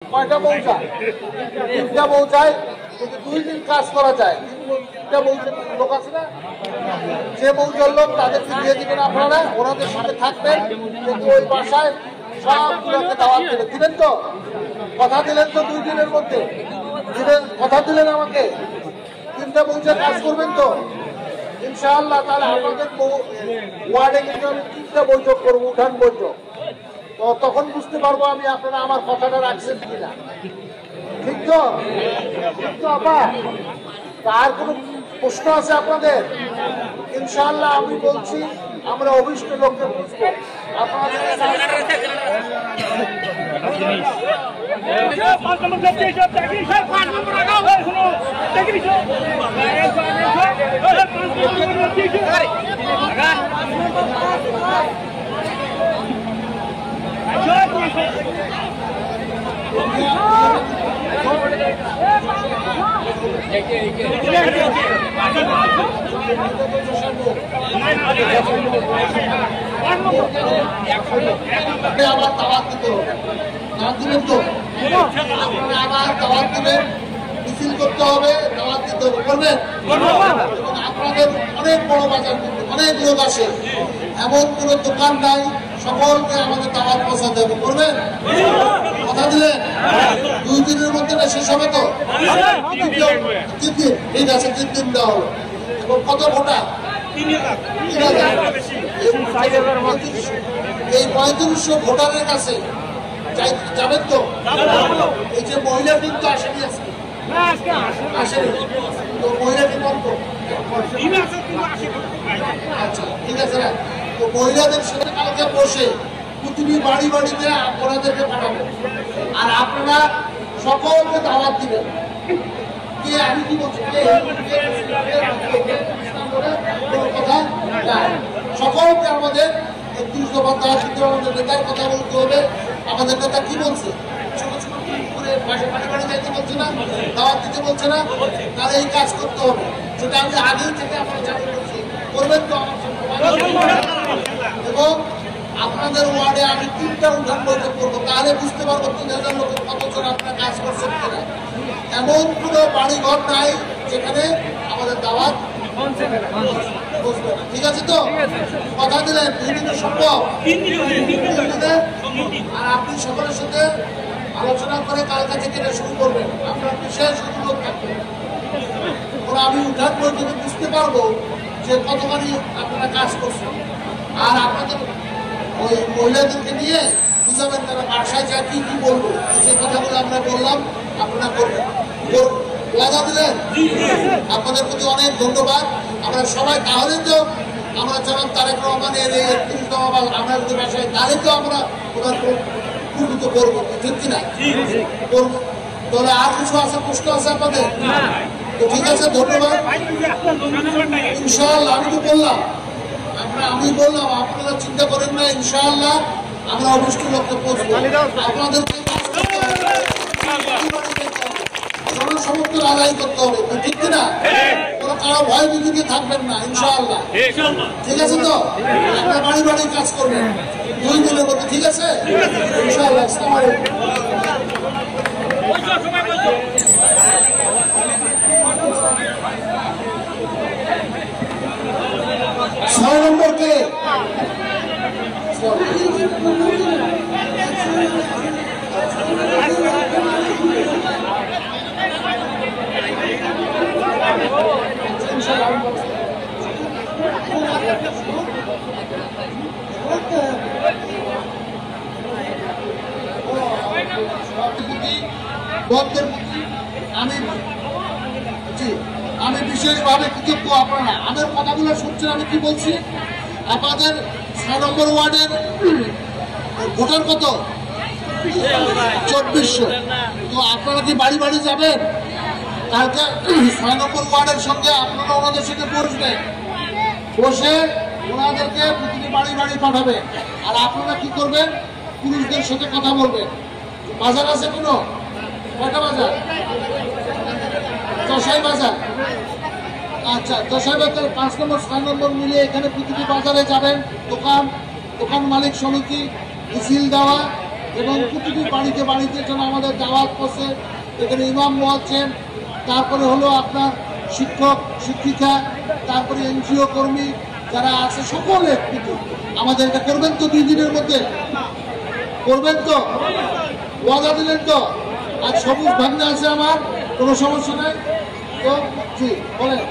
কয়টা পৌঁছায়? তিনটা পৌঁছায়, কিন্তু 2 দিন কাজ করা যায়। তিনটা পৌঁছে লোক আছে না, যে পৌঁছার লোক তাদেরকে দিয়ে দিবেন আপনারা, ওনাদের সাথে থাকবেন, কিন্তু ওই বাসায় সবগুলোকে দাওয়াত দেবেন। দিলেন তো? কথা দিলেন তো 2 দিনের মধ্যে? দিলেন, কথা দিলেন আমাকে? তিনটা পৌঁছে কাজ করবেন তো ইনশাআল্লাহ? তাহলে আমাদের ওয়ার্ডে কিন্তু আমি 3টা বৈঠক করবো, উঠান বৈঠক। তো তখন বুঝতে পারবো আমি আপনারা আমার কথাটা রাখছেন কিনা। ঠিক তো? ঠিক তো আপা? আর কোনো প্রশ্ন আছে আপনাদের? ইনশাআল্লাহ আমি বলছি আমরা অভিষ্ট লোককে বুঝবো। আপনাদের আবার দাওয়াত দিতে হবে, দাওয়াত দিবেন তো? আপনারা আবার দাওয়াত দিবেন, মিছিল করতে হবে, দাওয়াত দিতে হবে, করবেন? এবং আপনাদের অনেক বড় বাজার, অনেক লোক আসে, এমন কোনো দোকান নাই, সকলকে আমাদের দাওয়াত পৌঁছাতে হবে, করবেন? কথা দিলেন? 2 দিনের মধ্যে শেষ হবে তো? 3 দিন, ঠিক আছে, 3 দিন দেওয়া হলো। এবং কত ভোটার? 3,000। এই 3500 ভোটারের কাছে যাবেন তো? এই যে মহিলা টিম তো আসেনি, আসেনি তো, মহিলা টিম কত? আচ্ছা, ঠিক আছে না? তো মহিলাদের সাথে কালকে বসে প্রতিটি বাড়ি বাড়িতে ওনাদেরকে পাঠাবেন, আর আপনারা সকলকে দাওয়াত দিবেন। কে আমি কি বলছি, কথা সকলকে আমাদের 31 দফা আমাদের নেতার কথা বলতে হবে। আমাদের নেতা কি বলছে? ছোট ছোট করে বাড়ি বাড়ি যাইতে বলছে না, দাওয়াত দিতে বলছে না, তাহলে এই কাজ করতে হবে। সেটা আমি আগেই থেকে আপনারা জানি করছি, করবেন তো? এবং আপনাদের ওয়ার্ডে আমি 3টা উঠান বৈঠক করবো, তাহলে বুঝতে পারবো 3000 লোকের কতজন আপনারা কাজ করছেন কিনা। এমন কোনো বাড়ি ঘর নাই যেখানে আমাদের দাওয়াত বসবে না। ঠিক আছে তো? কথা দিলেন 2 দিনে সম্ভব? 3 দিনে। আর আপনি সকলের সাথে আলোচনা করে কালকা থেকে এটা শুরু করবেন। আপনার বিশেষ অনুরোধ থাকবে, ওরা আমি উঠান বৈঠকে বুঝতে পারবো যে কতখানি আপনারা কাজ করছেন। আর আপনাদের ওই মহিলাদেরকে নিয়ে বুঝাবেন তারা বাসায় যা কি কি বলবো, যে কথাগুলো আমরা বললাম আপনারা করবেন। লাগা দিলেন? আপনাদের প্রতি অনেক ধন্যবাদ। আমরা সবাই, তাহলে তো আমরা যেমন তারেক রহমানের 31 দফা আমরা যদি বাসায়, তাহলে তো আমরা ওনার পূর্ণিত করবো, ঠিক কিনা? করবো। তাহলে আর কিছু আছে, প্রশ্ন আছে আপনাদের? তো ঠিক আছে, ধন্যবাদ। ইনশাআল্লাহ আমি তো বললাম, আমি বললাম আপনারা চিন্তা করেন না, ইনশাআল্লাহ আমরা অবশ্য লক্ষ্যে পৌঁছবো। আপনাদেরকে জনসমর্থ আদায় করতে হবে, ঠিক কিনা? কোনো কারো ভয় বিভীতি থাকবেন না, ইনশাআল্লাহ। ঠিক আছে তো? আপনারা বাড়ি বাড়ি কাজ করবেন 2 দিনের মধ্যে, ঠিক আছে? ইনশাআল্লাহ। আসসালামু আলাইকুম। 6 নম্বর কে? আমি বিশেষভাবে কৃতজ্ঞ আপনারা আমার কথাগুলো শুনছেন। আমি কি বলছি? আপনাদের 6 নম্বর ওয়ার্ডের ভোটার কত? 2400। তো আপনারা কি বাড়ি বাড়ি যাবেন কালকে? 6 নম্বর ওয়ার্ডের সঙ্গে আপনারা ওনাদের সাথে বসবেন, বসে ওনাদেরকে প্রতিটি বাড়ি বাড়ি পাঠাবে। আর আপনারা কি করবেন? পুরুষদের সাথে কথা বলবেন। বাজার আছে কোনো? কয়টা বাজার? 10 বাজার। আচ্ছা, 10 বাজার 5 নম্বর 6 নম্বর মিলিয়ে এখানে প্রতিটি বাজারে যাবেন। দোকান মালিক সমিতি মিছিল দেওয়া এবং প্রতিটি বাড়িতে বাড়িতে যেন আমাদের দাওয়াত করছে, এখানে ইমাম মুয়াজ্জিন, তারপরে হলো আপনার শিক্ষক শিক্ষিকা, তারপরে এনজিও কর্মী যারা আছে সকলে কিন্তু আমাদের এটা করবেন তো 2 দিনের মধ্যে করবেন তো, ওয়াদা দিলেন তো। আর সবুজ ভাগ্নে আছে আমার, কোনো সমস্যা নেই তো। জি বলেন।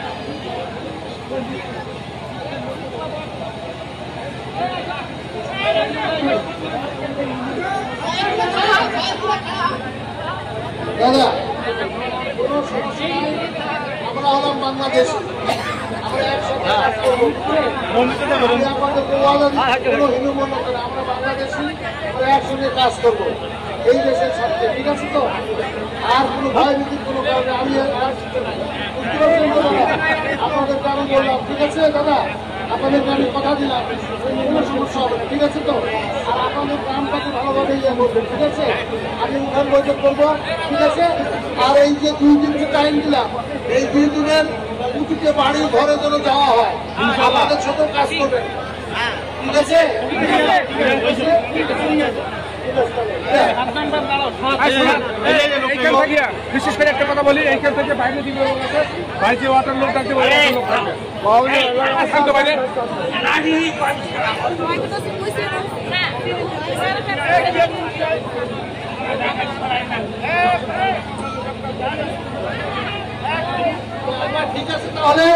দাদা কোনো সমস্যা নাই, আমরা হলাম বাংলাদেশ, আমরা একসাথে কাজ করবো। কোনো হিন্দু মনে করে আমরা বাংলাদেশি, আমরা একসঙ্গে কাজ করবো এই দেশের সাথে, ঠিক আছে তো। আর কোনো ভয় ভীতির কোনো কারণে আমি আর শিখতে নাই, বুঝতে পারছেন তো দাদা? আপনাদেরকে আমি বললাম, ঠিক আছে দাদা, আপনাদেরকে আমি কথা দিলাম, কোনো সমস্যা হবে না, ঠিক আছে তো। আর আপনাদের গ্রামটাকে ভালোভাবে ইয়ে করবেন, ঠিক আছে। আমি উঠান বৈঠক করবো, ঠিক আছে। আর এই যে 2 দিন যে টাইম দিলাম, এই 2 দিনের প্রতিটি বাড়ি ঘরে যেন যাওয়া হয়, আমাদের সাথে কাজ করবেন, ঠিক আছে। বিশেষ করে একটা কথা বলি, এইখান থেকে বাইরে দিকে বাইরে ওয়াটার লোক থাকতে ঠিক আছে, তাহলে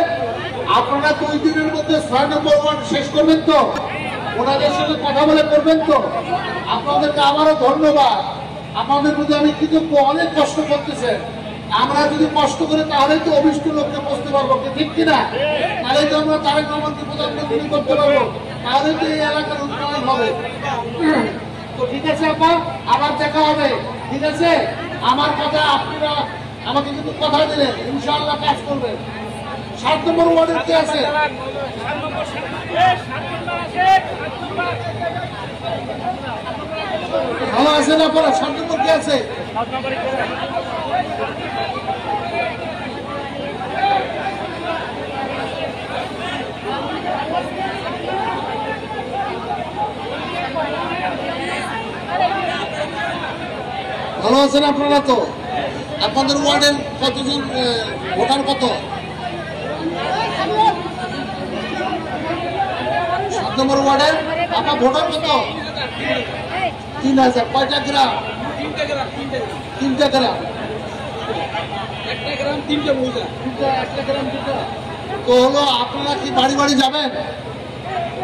আপনারা 2 দিনের মধ্যে 6 নম্বর ওয়ার্ড শেষ করবেন তো, ওনাদের সাথে কথা বলে করবেন তো। আপনাদেরকে আবারও ধন্যবাদ, আপনাদের প্রতি আমি কৃতজ্ঞ। অনেক কষ্ট করতেছেন, আমরা যদি কষ্ট করি তাহলেই তো অভিষ্ট লোককে বসতে পারবো, ঠিক কিনা? তাহলে তো আমরা তারেক রহমানকে প্রধানমন্ত্রী করতে পারবো, তাহলে তো এই এলাকার উন্নয়ন হবে। তো ঠিক আছে আপা, আবার দেখা হবে, ঠিক আছে। আমার কথা আপনারা আমাকে কিন্তু কথা দিলেন, ইনশাআল্লাহ কাজ করবেন। 7 নম্বর ওয়ার্ডের কি আছে? ভালো আছে না পড়া? 7 নম্বর কি আছে? ভালো আছেন আপনারা তো? আপনাদের ওয়ার্ডের কতজন ভোটার কত? 7 নম্বর ওয়ার্ডের আপনার ভোটার কত? 3000। কয়টা গ্রাম? 3টা গ্রাম। 3টা গ্রাম, 3টা মৌজা, 1টা গ্রাম 2টা। তো হলো আপনারা কি বাড়ি বাড়ি যাবেন,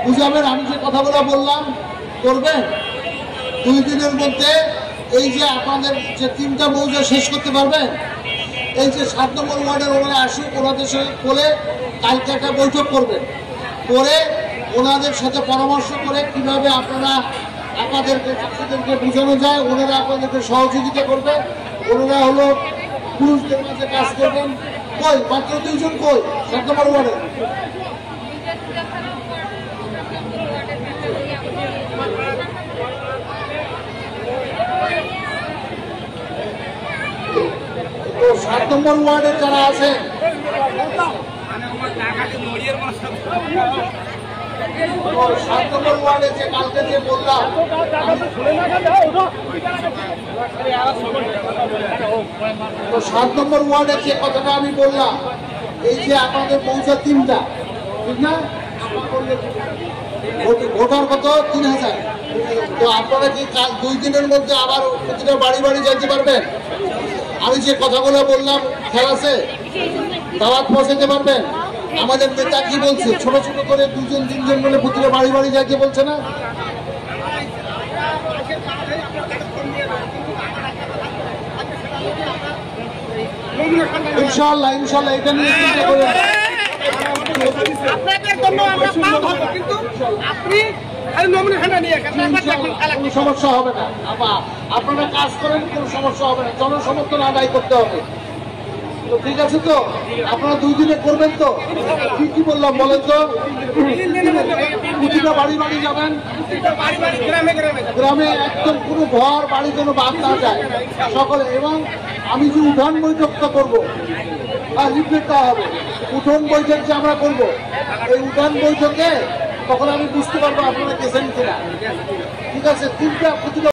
বুঝাবেন? আমি যে কথাগুলো বললাম করবেন 2 দিনের মধ্যে। এই যে আপনাদের যে 3টা মৌজা শেষ করতে পারবেন, এই যে 7 নম্বর ওয়ার্ডের ওনারা আসুক, ওনাদের সাথে বলে কালকে একটা বৈঠক করবেন, করে ওনাদের সাথে পরামর্শ করে কিভাবে আপনারা আপনাদেরকে চাষিদেরকে বোঝানো যায়, ওনারা আপনাদেরকে সহযোগিতা করবে। ওনারা হলো পুরুষদের মাঝে কাজ করবেন। কই মাত্র 2 জন, কই 7 নম্বর ওয়ার্ডে? তো 7 নম্বর ওয়ার্ডে যারা আছে, 7 নম্বর ওয়ার্ডে যে কালকে যে বললাম, তো 7 নম্বর ওয়ার্ডে যে কথাটা আমি বললাম, এই যে আপনাদের মৌজা 3টা, ঠিক না? ভোটার কত? 3000। তো আপনারা কি 2 দিনের মধ্যে আবার প্রতিটা বাড়ি বাড়ি যেতে পারবেন? আমি যে কথাগুলো বললাম খেয়াল আছে? দাওয়াত পৌঁছাতে পারবেন? আমাদের নেতা কি বলছে, ছোট ছোট করে 2 জন 3 জন বলে প্রতিটা বাড়ি বাড়ি যাইতে বলছে না? ইনশাআল্লাহ ইনশাআল্লাহ এটা নিয়ে চিন্তা করেন। আপনাদের জন্য আমরা পার হব, কিন্তু আপনি কোনো সমস্যা হবে না। আপনারা কাজ করেন, কোনো সমস্যা হবে না। জনসমর্থন আদায় করতে হবে তো, ঠিক আছে তো? আপনারা 2 দিনে করবেন তো? কি কি বললাম বলেন তো? প্রতিটা বাড়ি বাড়ি যাবেন, গ্রামে একদম কোনো ঘর বাড়ি যেন বাদ না যায় সকলে। এবং আমি যে উঠান বৈঠকটা করবো আর লিফলেট হবে, উঠান বৈঠক যে আমরা করবো, এই উঠান বৈঠকে তখন আমি বুঝতে পারবো আপনারা গেছেন কিনা। ঠিক আছে, 3টা প্রতিটা